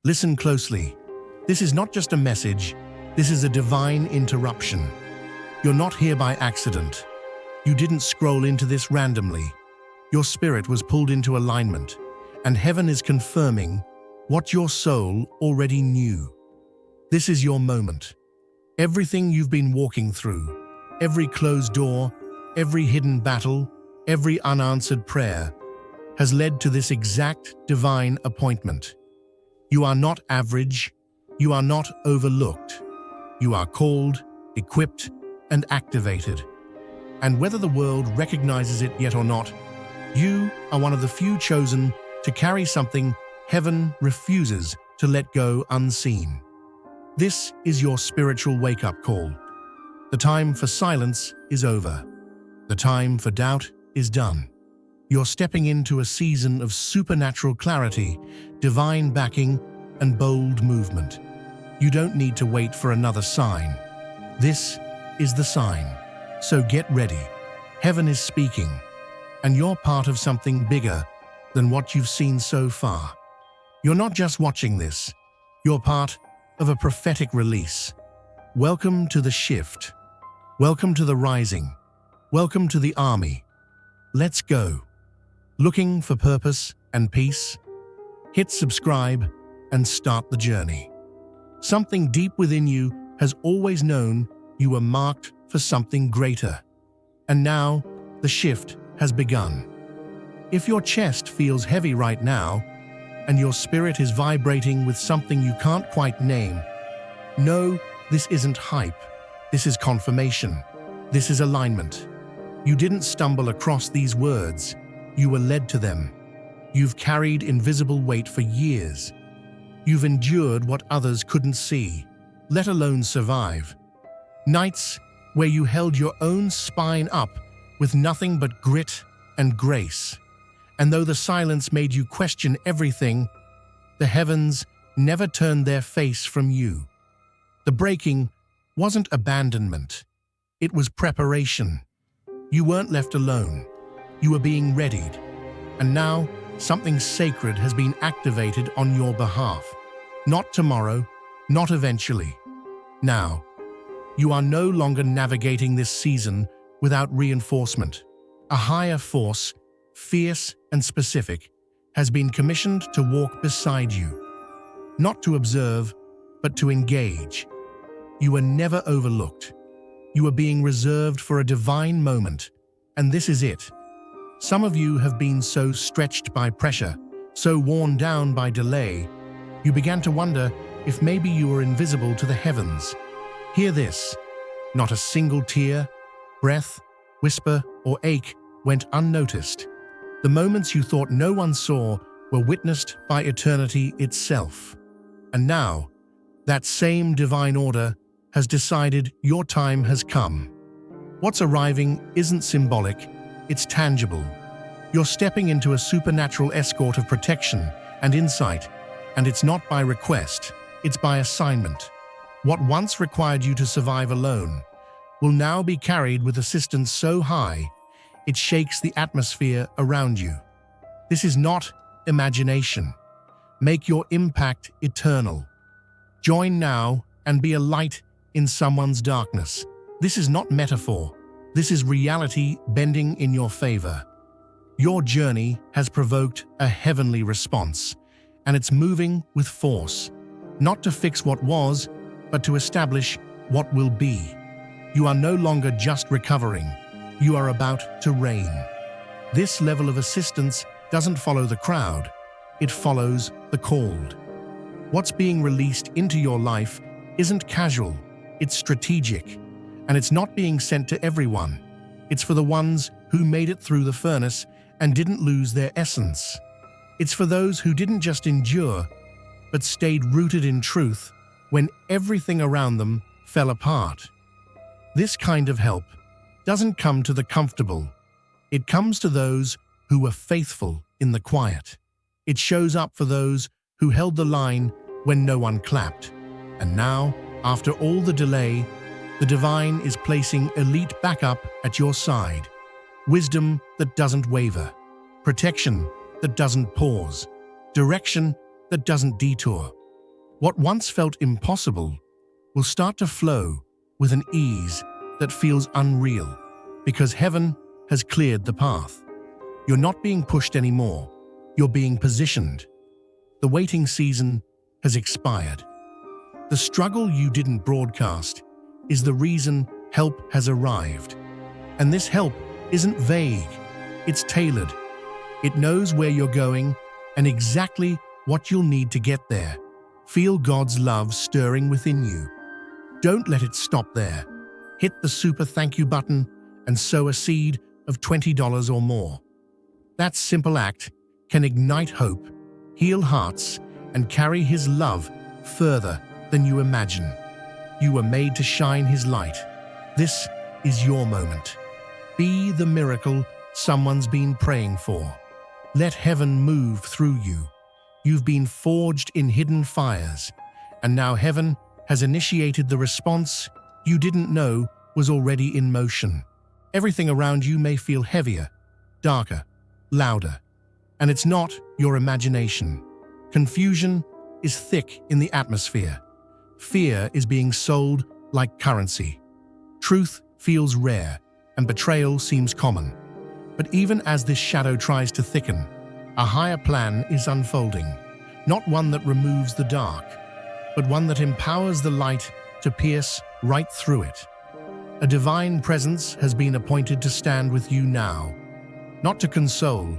Listen closely. This is not just a message, this is a divine interruption. You're not here by accident. You didn't scroll into this randomly. Your spirit was pulled into alignment, and heaven is confirming what your soul already knew. This is your moment. Everything you've been walking through, every closed door, every hidden battle, every unanswered prayer, has led to this exact divine appointment. You are not average, you are not overlooked. You are called, equipped, and activated. And whether the world recognizes it yet or not, you are one of the few chosen to carry something heaven refuses to let go unseen. This is your spiritual wake-up call. The time for silence is over. The time for doubt is done. You're stepping into a season of supernatural clarity, divine backing, and bold movement. You don't need to wait for another sign. This is the sign. So get ready. Heaven is speaking, and you're part of something bigger than what you've seen so far. You're not just watching this. You're part of a prophetic release. Welcome to the shift. Welcome to the rising. Welcome to the army. Let's go. Looking for purpose and peace? Hit subscribe and start the journey. Something deep within you has always known you were marked for something greater. And now, the shift has begun. If your chest feels heavy right now, and your spirit is vibrating with something you can't quite name, know this isn't hype. This is confirmation. This is alignment. You didn't stumble across these words. You were led to them. You've carried invisible weight for years. You've endured what others couldn't see, let alone survive. Nights where you held your own spine up with nothing but grit and grace. And though the silence made you question everything, the heavens never turned their face from you. The breaking wasn't abandonment. It was preparation. You weren't left alone. You were being readied. And now, something sacred has been activated on your behalf. Not tomorrow, not eventually. Now, you are no longer navigating this season without reinforcement. A higher force, fierce and specific, has been commissioned to walk beside you. Not to observe, but to engage. You were never overlooked. You are being reserved for a divine moment, and this is it. Some of you have been so stretched by pressure, so worn down by delay, you began to wonder if maybe you were invisible to the heavens. Hear this. Not a single tear, breath, whisper, or ache went unnoticed. The moments you thought no one saw were witnessed by eternity itself. And now, that same divine order has decided your time has come. What's arriving isn't symbolic, it's tangible. You're stepping into a supernatural escort of protection and insight, and it's not by request, it's by assignment. What once required you to survive alone will now be carried with assistance so high, it shakes the atmosphere around you. This is not imagination. Make your impact eternal. Join now and be a light in someone's darkness. This is not metaphor. This is reality bending in your favor. Your journey has provoked a heavenly response, and it's moving with force, not to fix what was, but to establish what will be. You are no longer just recovering. You are about to reign. This level of assistance doesn't follow the crowd. It follows the called. What's being released into your life isn't casual. It's strategic. And it's not being sent to everyone. It's for the ones who made it through the furnace and didn't lose their essence. It's for those who didn't just endure, but stayed rooted in truth when everything around them fell apart. This kind of help doesn't come to the comfortable. It comes to those who were faithful in the quiet. It shows up for those who held the line when no one clapped. And now, after all the delay, the divine is placing elite backup at your side. Wisdom that doesn't waver. Protection that doesn't pause. Direction that doesn't detour. What once felt impossible will start to flow with an ease that feels unreal, because heaven has cleared the path. You're not being pushed anymore, you're being positioned. The waiting season has expired. The struggle you didn't broadcast is the reason help has arrived. And this help isn't vague, it's tailored. It knows where you're going and exactly what you'll need to get there. Feel God's love stirring within you. Don't let it stop there. Hit the super thank you button and sow a seed of $20 or more. That simple act can ignite hope, heal hearts, and carry His love further than you imagine. You were made to shine His light. This is your moment. Be the miracle someone's been praying for. Let heaven move through you. You've been forged in hidden fires, and now heaven has initiated the response you didn't know was already in motion. Everything around you may feel heavier, darker, louder, and it's not your imagination. Confusion is thick in the atmosphere. Fear is being sold like currency. Truth feels rare, and betrayal seems common. But even as this shadow tries to thicken, a higher plan is unfolding, not one that removes the dark, but one that empowers the light to pierce right through it. A divine presence has been appointed to stand with you now, not to console,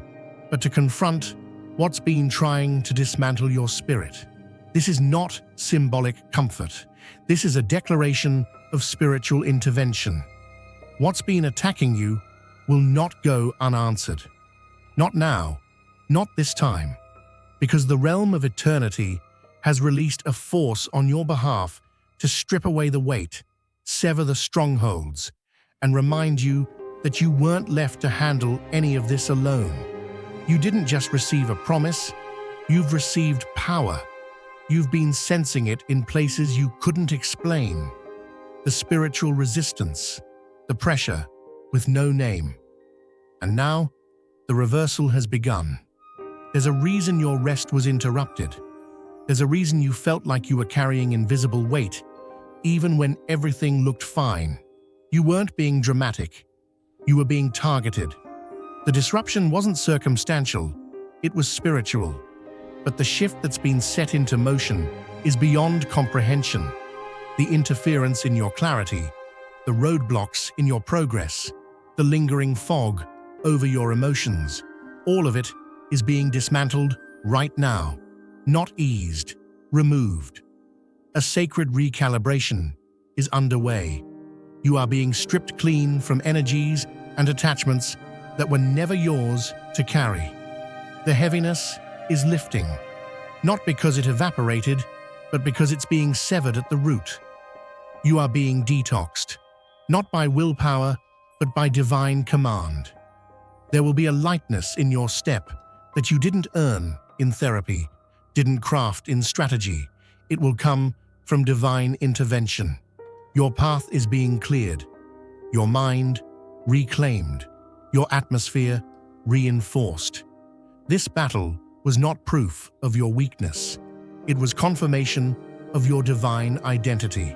but to confront what's been trying to dismantle your spirit. This is not symbolic comfort. This is a declaration of spiritual intervention. What's been attacking you will not go unanswered. Not now, not this time, because the realm of eternity has released a force on your behalf to strip away the weight, sever the strongholds, and remind you that you weren't left to handle any of this alone. You didn't just receive a promise, you've received power. You've been sensing it in places you couldn't explain. The spiritual resistance, the pressure with no name. And now, the reversal has begun. There's a reason your rest was interrupted. There's a reason you felt like you were carrying invisible weight, even when everything looked fine. You weren't being dramatic. You were being targeted. The disruption wasn't circumstantial, it was spiritual. But the shift that's been set into motion is beyond comprehension. The interference in your clarity, the roadblocks in your progress, the lingering fog over your emotions, all of it is being dismantled right now, not eased, removed. A sacred recalibration is underway. You are being stripped clean from energies and attachments that were never yours to carry. The heaviness is lifting, not because it evaporated, but because it's being severed at the root. You are being detoxed, not by willpower, but by divine command. There will be a lightness in your step that you didn't earn in therapy, didn't craft in strategy. It will come from divine intervention. Your path is being cleared, your mind reclaimed, your atmosphere reinforced. This battle was not proof of your weakness. It was confirmation of your divine identity.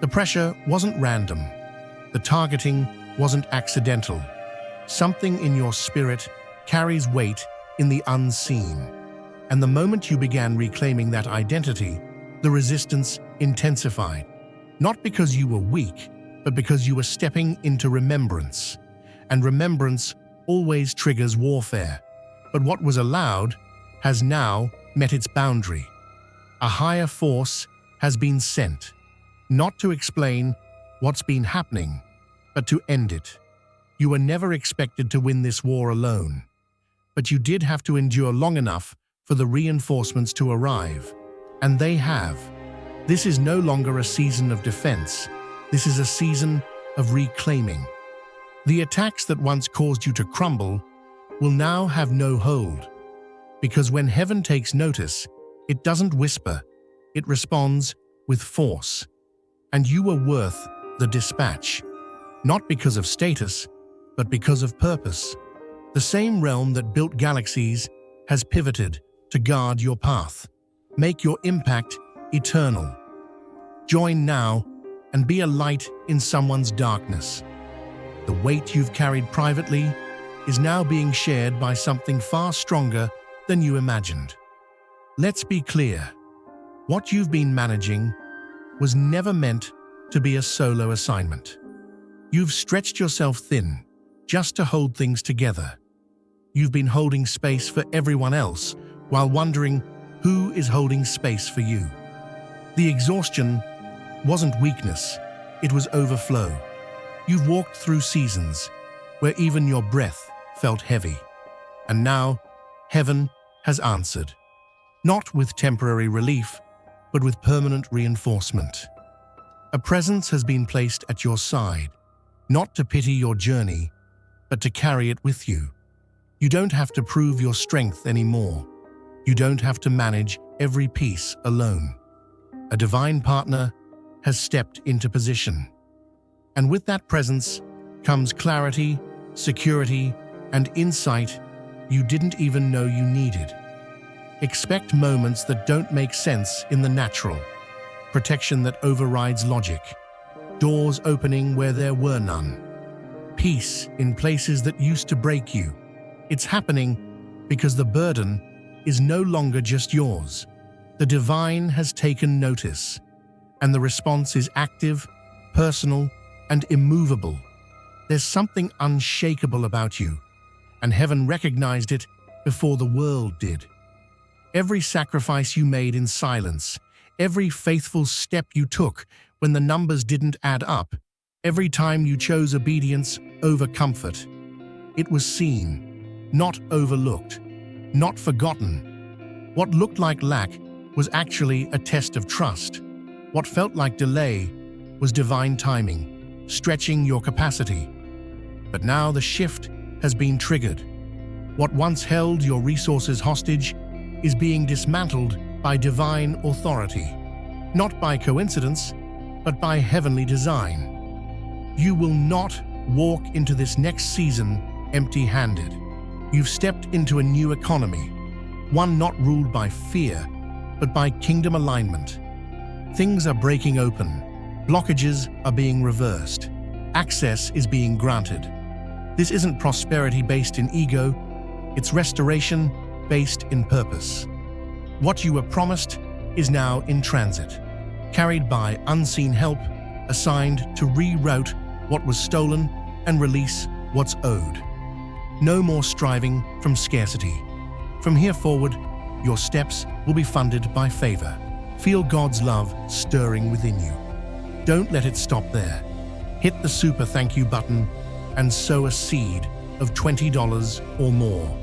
The pressure wasn't random. The targeting wasn't accidental. Something in your spirit carries weight in the unseen. And the moment you began reclaiming that identity, the resistance intensified. Not because you were weak, but because you were stepping into remembrance. And remembrance always triggers warfare. But what was allowed has now met its boundary. A higher force has been sent, not to explain what's been happening, but to end it. You were never expected to win this war alone, but you did have to endure long enough for the reinforcements to arrive. And they have. This is no longer a season of defense. This is a season of reclaiming. The attacks that once caused you to crumble will now have no hold. Because when heaven takes notice, it doesn't whisper, it responds with force. And you were worth the dispatch, not because of status, but because of purpose. The same realm that built galaxies has pivoted to guard your path. Make your impact eternal. Join now and be a light in someone's darkness. The weight you've carried privately is now being shared by something far stronger than you imagined. Let's be clear. What you've been managing was never meant to be a solo assignment. You've stretched yourself thin just to hold things together. You've been holding space for everyone else while wondering who is holding space for you. The exhaustion wasn't weakness, it was overflow. You've walked through seasons where even your breath felt heavy. And now, heaven has answered. Not with temporary relief, but with permanent reinforcement. A presence has been placed at your side, not to pity your journey, but to carry it with you. You don't have to prove your strength anymore. You don't have to manage every piece alone. A divine partner has stepped into position. And with that presence comes clarity, security, and insight you didn't even know you needed. Expect moments that don't make sense in the natural, protection that overrides logic, doors opening where there were none, peace in places that used to break you. It's happening because the burden is no longer just yours. The divine has taken notice, and the response is active, personal, and immovable. There's something unshakable about you, and heaven recognized it before the world did. Every sacrifice you made in silence, every faithful step you took when the numbers didn't add up, every time you chose obedience over comfort, it was seen, not overlooked, not forgotten. What looked like lack was actually a test of trust. What felt like delay was divine timing, stretching your capacity. But now the shift has been triggered. What once held your resources hostage is being dismantled by divine authority, not by coincidence, but by heavenly design. You will not walk into this next season empty-handed. You've stepped into a new economy, one not ruled by fear, but by kingdom alignment. Things are breaking open, blockages are being reversed, access is being granted. This isn't prosperity based in ego, it's restoration based in purpose. What you were promised is now in transit, carried by unseen help, assigned to reroute what was stolen and release what's owed. No more striving from scarcity. From here forward, your steps will be funded by favor. Feel God's love stirring within you. Don't let it stop there. Hit the super thank you button and sow a seed of $20 or more.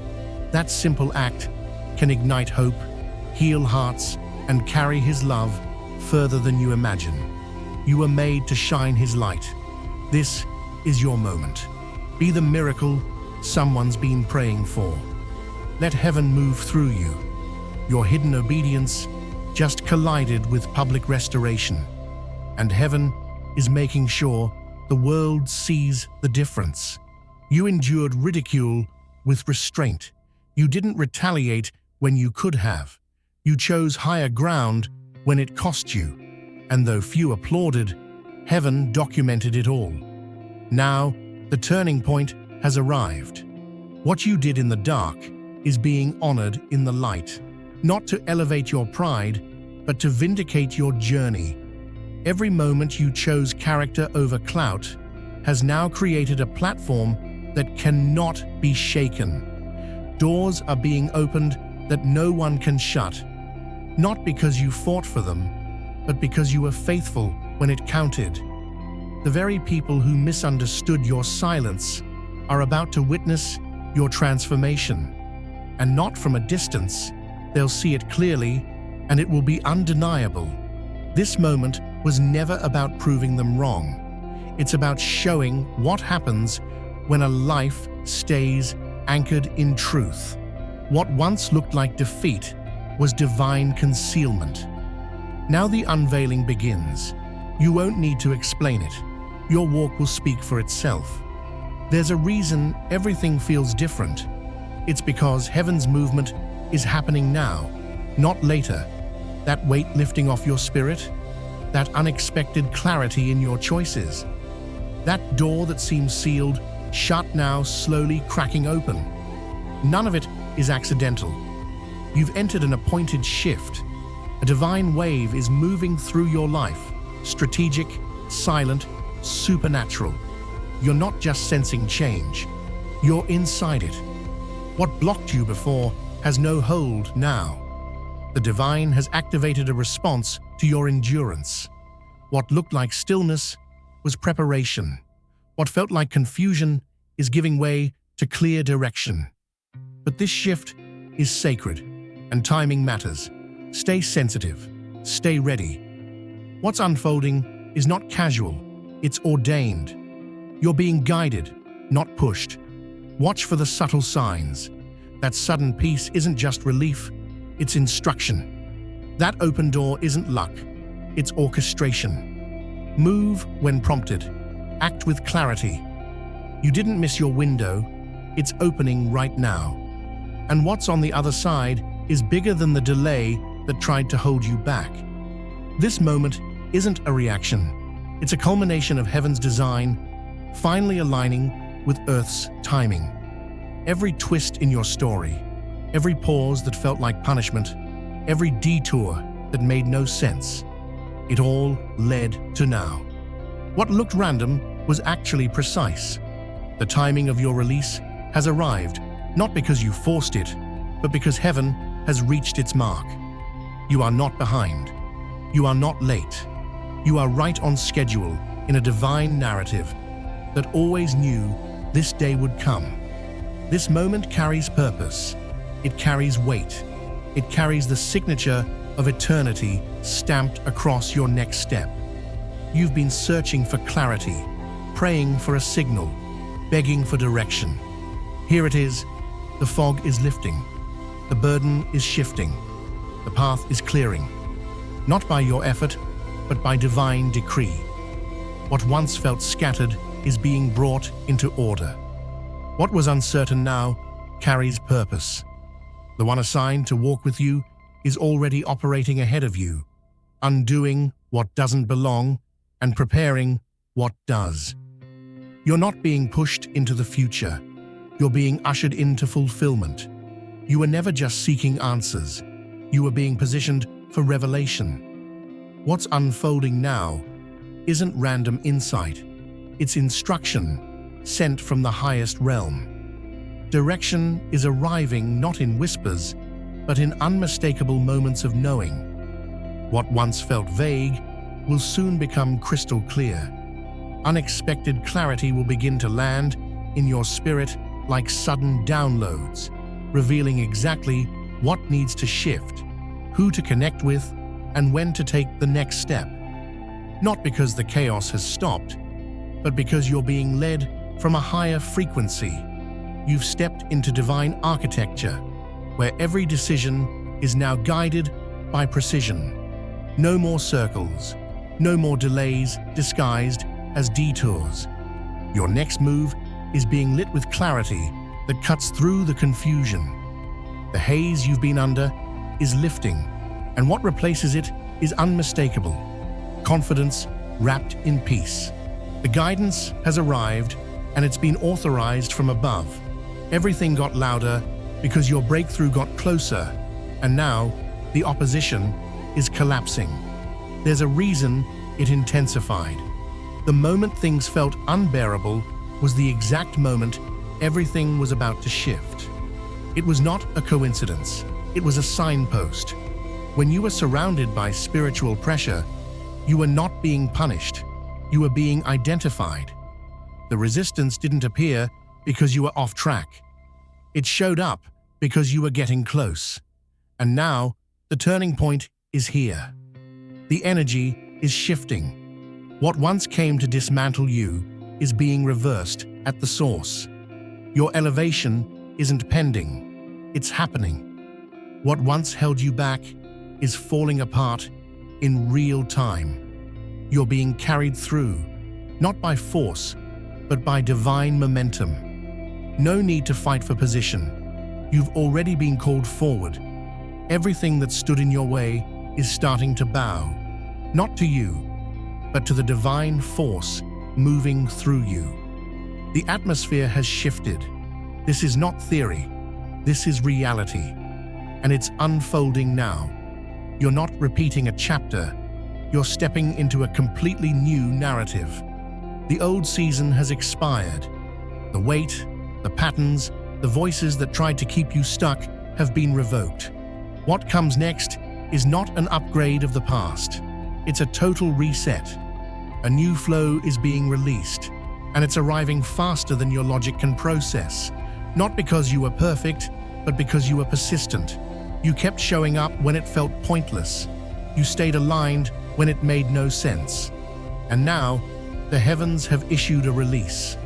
That simple act can ignite hope, heal hearts, and carry His love further than you imagine. You were made to shine His light. This is your moment. Be the miracle someone's been praying for. Let heaven move through you. Your hidden obedience just collided with public restoration, and heaven is making sure the world sees the difference. You endured ridicule with restraint. You didn't retaliate when you could have. You chose higher ground when it cost you. And though few applauded, heaven documented it all. Now, the turning point has arrived. What you did in the dark is being honored in the light, not to elevate your pride, but to vindicate your journey. Every moment you chose character over clout has now created a platform that cannot be shaken. Doors are being opened that no one can shut, not because you fought for them, but because you were faithful when it counted. The very people who misunderstood your silence are about to witness your transformation. And not from a distance, they'll see it clearly, and it will be undeniable. This moment was never about proving them wrong. It's about showing what happens when a life stays anchored in truth. What once looked like defeat was divine concealment. Now the unveiling begins. You won't need to explain it. Your walk will speak for itself. There's a reason everything feels different. It's because heaven's movement is happening now, not later. That weight lifting off your spirit? That unexpected clarity in your choices? That door that seems sealed, shut now, slowly cracking open? None of it is accidental. You've entered an appointed shift. A divine wave is moving through your life, strategic, silent, supernatural. You're not just sensing change, you're inside it. What blocked you before has no hold now. The divine has activated a response to your endurance. What looked like stillness was preparation. What felt like confusion is giving way to clear direction. But this shift is sacred, and timing matters. Stay sensitive, stay ready. What's unfolding is not casual, it's ordained. You're being guided, not pushed. Watch for the subtle signs. That sudden peace isn't just relief, it's instruction. That open door isn't luck, it's orchestration. Move when prompted. Act with clarity. You didn't miss your window, it's opening right now. And what's on the other side is bigger than the delay that tried to hold you back. This moment isn't a reaction. It's a culmination of heaven's design, finally aligning with Earth's timing. Every twist in your story, every pause that felt like punishment, every detour that made no sense, it all led to now. What looked random was actually precise. The timing of your release has arrived, not because you forced it, but because heaven has reached its mark. You are not behind. You are not late. You are right on schedule in a divine narrative that always knew this day would come. This moment carries purpose. It carries weight. It carries the signature of eternity stamped across your next step. You've been searching for clarity, praying for a signal, begging for direction. Here it is. The fog is lifting. The burden is shifting. The path is clearing. Not by your effort, but by divine decree. What once felt scattered is being brought into order. What was uncertain now carries purpose. The one assigned to walk with you is already operating ahead of you, undoing what doesn't belong and preparing what does. You're not being pushed into the future. You're being ushered into fulfillment. You were never just seeking answers. You were being positioned for revelation. What's unfolding now isn't random insight. It's instruction sent from the highest realm. Direction is arriving not in whispers, but in unmistakable moments of knowing. What once felt vague will soon become crystal clear. Unexpected clarity will begin to land in your spirit like sudden downloads, revealing exactly what needs to shift, who to connect with, and when to take the next step. Not because the chaos has stopped, but because you're being led from a higher frequency. You've stepped into divine architecture, where every decision is now guided by precision. No more circles, no more delays disguised as detours. Your next move is being lit with clarity that cuts through the confusion. The haze you've been under is lifting, and what replaces it is unmistakable. Confidence wrapped in peace. The guidance has arrived, and it's been authorized from above. Everything got louder because your breakthrough got closer, and now the opposition is collapsing. There's a reason it intensified. The moment things felt unbearable was the exact moment everything was about to shift. It was not a coincidence. It was a signpost. When you were surrounded by spiritual pressure, you were not being punished. You were being identified. The resistance didn't appear because you were off track. It showed up because you were getting close. And now, the turning point is here. The energy is shifting. What once came to dismantle you is being reversed at the source. Your elevation isn't pending, it's happening. What once held you back is falling apart in real time. You're being carried through, not by force, but by divine momentum. No need to fight for position. You've already been called forward. Everything that stood in your way is starting to bow, not to you, but to the divine force moving through you. The atmosphere has shifted. This is not theory. This is reality. And it's unfolding now. You're not repeating a chapter. You're stepping into a completely new narrative. The old season has expired. The weight, the patterns, the voices that tried to keep you stuck have been revoked. What comes next is not an upgrade of the past. It's a total reset. A new flow is being released, and it's arriving faster than your logic can process. Not because you were perfect, but because you were persistent. You kept showing up when it felt pointless. You stayed aligned when it made no sense. And now, the heavens have issued a release.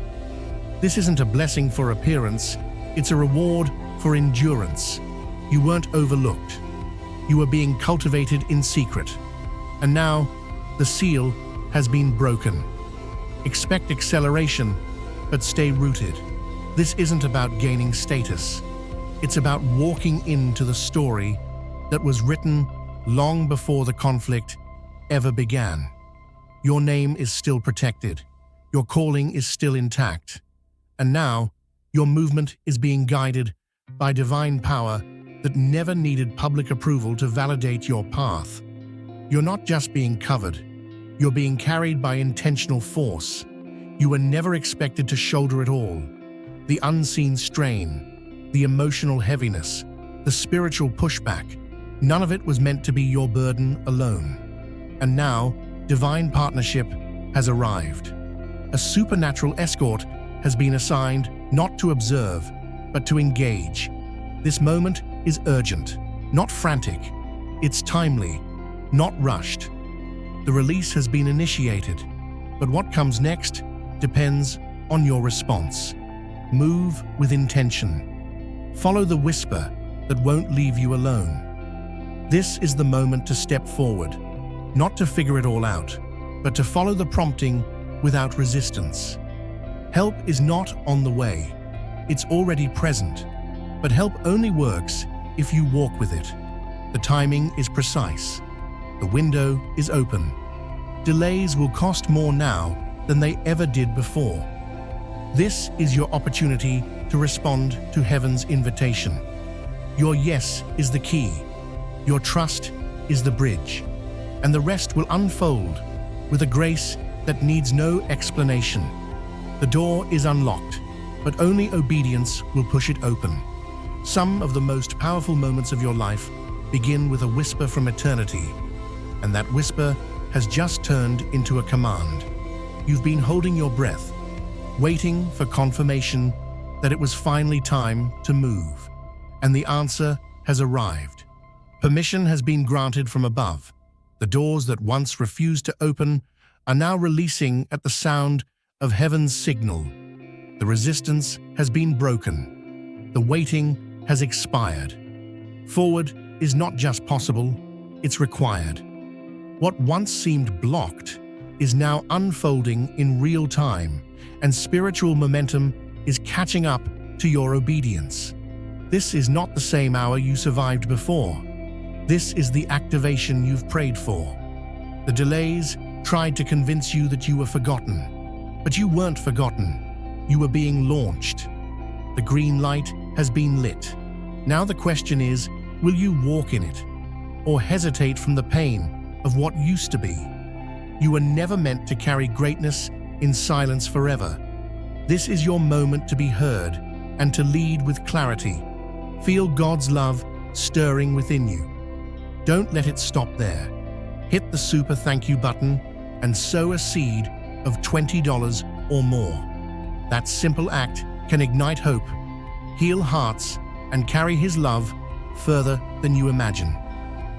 This isn't a blessing for appearance, it's a reward for endurance. You weren't overlooked. You were being cultivated in secret. And now, the seal has been broken. Expect acceleration, but stay rooted. This isn't about gaining status. It's about walking into the story that was written long before the conflict ever began. Your name is still protected. Your calling is still intact. And now, your movement is being guided by divine power that never needed public approval to validate your path. You're not just being covered. You're being carried by intentional force. You were never expected to shoulder it all. The unseen strain, the emotional heaviness, the spiritual pushback, none of it was meant to be your burden alone. And now, divine partnership has arrived. A supernatural escort has been assigned not to observe, but to engage. This moment is urgent, not frantic. It's timely, not rushed. The release has been initiated, but what comes next depends on your response. Move with intention. Follow the whisper that won't leave you alone. This is the moment to step forward, not to figure it all out, but to follow the prompting without resistance. Help is not on the way. It's already present, but help only works if you walk with it. The timing is precise. The window is open. Delays will cost more now than they ever did before. This is your opportunity to respond to heaven's invitation. Your yes is the key. Your trust is the bridge. And the rest will unfold with a grace that needs no explanation. The door is unlocked, but only obedience will push it open. Some of the most powerful moments of your life begin with a whisper from eternity, and that whisper has just turned into a command. You've been holding your breath, waiting for confirmation that it was finally time to move, and the answer has arrived. Permission has been granted from above. The doors that once refused to open are now releasing at the sound of heaven's signal. The resistance has been broken. The waiting has expired. Forward is not just possible, it's required. What once seemed blocked is now unfolding in real time, and spiritual momentum is catching up to your obedience. This is not the same hour you survived before. This is the activation you've prayed for. The delays tried to convince you that you were forgotten, but you weren't forgotten. You were being launched. The green light has been lit. Now the question is, will you walk in it, or hesitate from the pain of what used to be? You were never meant to carry greatness in silence forever. This is your moment to be heard and to lead with clarity. Feel God's love stirring within you. Don't let it stop there. Hit the super thank you button and sow a seed of $20 or more. That simple act can ignite hope, heal hearts, and carry His love further than you imagine.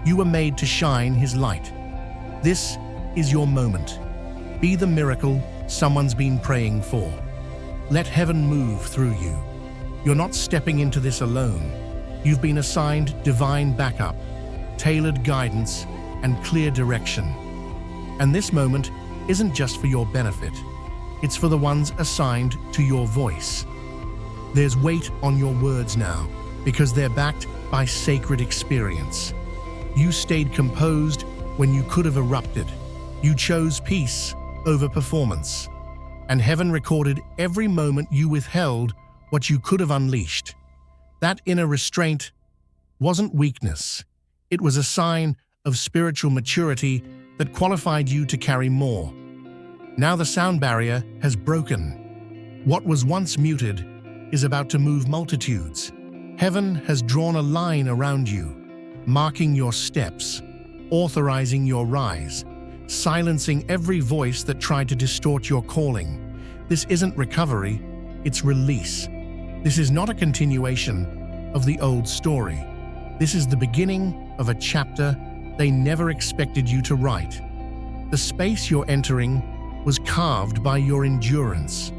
You were made to shine His light. This is your moment. Be the miracle someone's been praying for. Let heaven move through you. You're not stepping into this alone. You've been assigned divine backup, tailored guidance, and clear direction. And this moment isn't just for your benefit. It's for the ones assigned to your voice. There's weight on your words now because they're backed by sacred experience. You stayed composed when you could have erupted. You chose peace over performance. And heaven recorded every moment you withheld what you could have unleashed. That inner restraint wasn't weakness. It was a sign of spiritual maturity that qualified you to carry more. Now the sound barrier has broken. What was once muted is about to move multitudes. Heaven has drawn a line around you, marking your steps, authorizing your rise, silencing every voice that tried to distort your calling. This isn't recovery, it's release. This is not a continuation of the old story. This is the beginning of a chapter they never expected you to write. The space you're entering was carved by your endurance.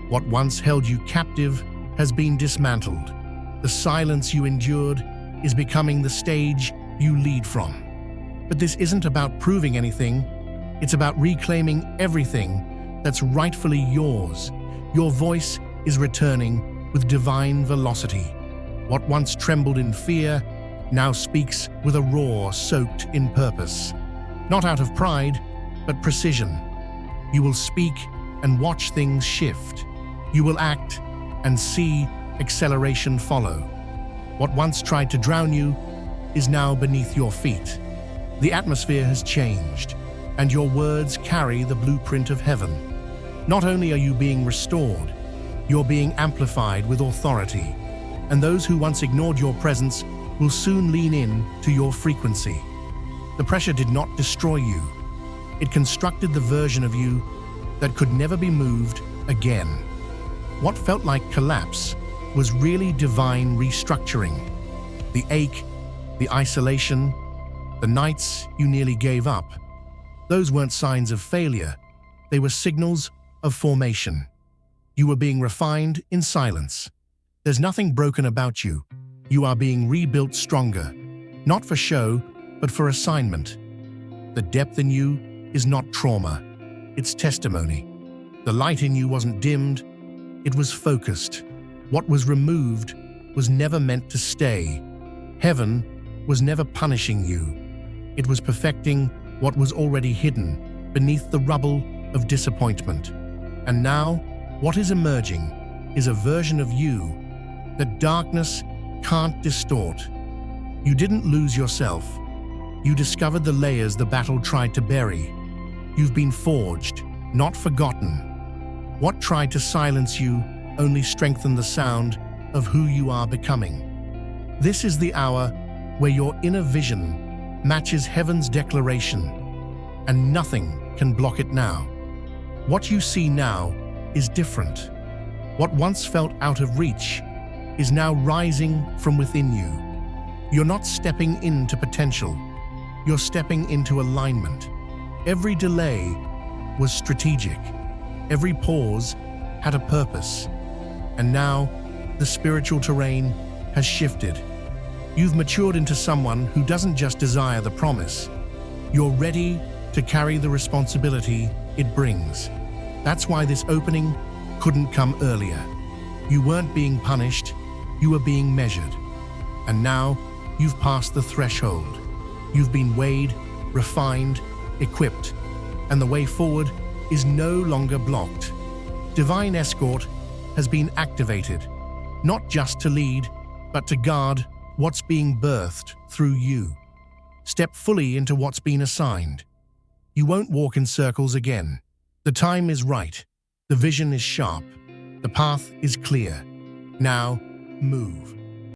What once held you captive has been dismantled. The silence you endured is becoming the stage you lead from. But this isn't about proving anything. It's about reclaiming everything that's rightfully yours. Your voice is returning with divine velocity. What once trembled in fear now speaks with a roar soaked in purpose. Not out of pride, but precision. You will speak and watch things shift. You will act and see acceleration follow. What once tried to drown you is now beneath your feet. The atmosphere has changed, and your words carry the blueprint of heaven. Not only are you being restored, you're being amplified with authority, and those who once ignored your presence will soon lean in to your frequency. The pressure did not destroy you. It constructed the version of you that could never be moved again. What felt like collapse was really divine restructuring. The ache, the isolation, the nights you nearly gave up, those weren't signs of failure. They were signals of formation. You were being refined in silence. There's nothing broken about you. You are being rebuilt stronger, not for show, but for assignment. The depth in you is not trauma, it's testimony. The light in you wasn't dimmed, it was focused. What was removed was never meant to stay. Heaven was never punishing you. It was perfecting what was already hidden beneath the rubble of disappointment. And now, what is emerging is a version of you that darkness can't distort. You didn't lose yourself. You discovered the layers the battle tried to bury. You've been forged, not forgotten. What tried to silence you only strengthened the sound of who you are becoming. This is the hour where your inner vision matches heaven's declaration, and nothing can block it now. What you see now is different. What once felt out of reach is now rising from within you. You're not stepping into potential. You're stepping into alignment. Every delay was strategic. Every pause had a purpose. And now, the spiritual terrain has shifted. You've matured into someone who doesn't just desire the promise. You're ready to carry the responsibility it brings. That's why this opening couldn't come earlier. You weren't being punished, you were being measured. And now, you've passed the threshold. You've been weighed, refined, equipped, and the way forward is no longer blocked. Divine escort has been activated, not just to lead, but to guard what's being birthed through you. Step fully into what's been assigned. You won't walk in circles again. The time is right. The vision is sharp. The path is clear. Now, move.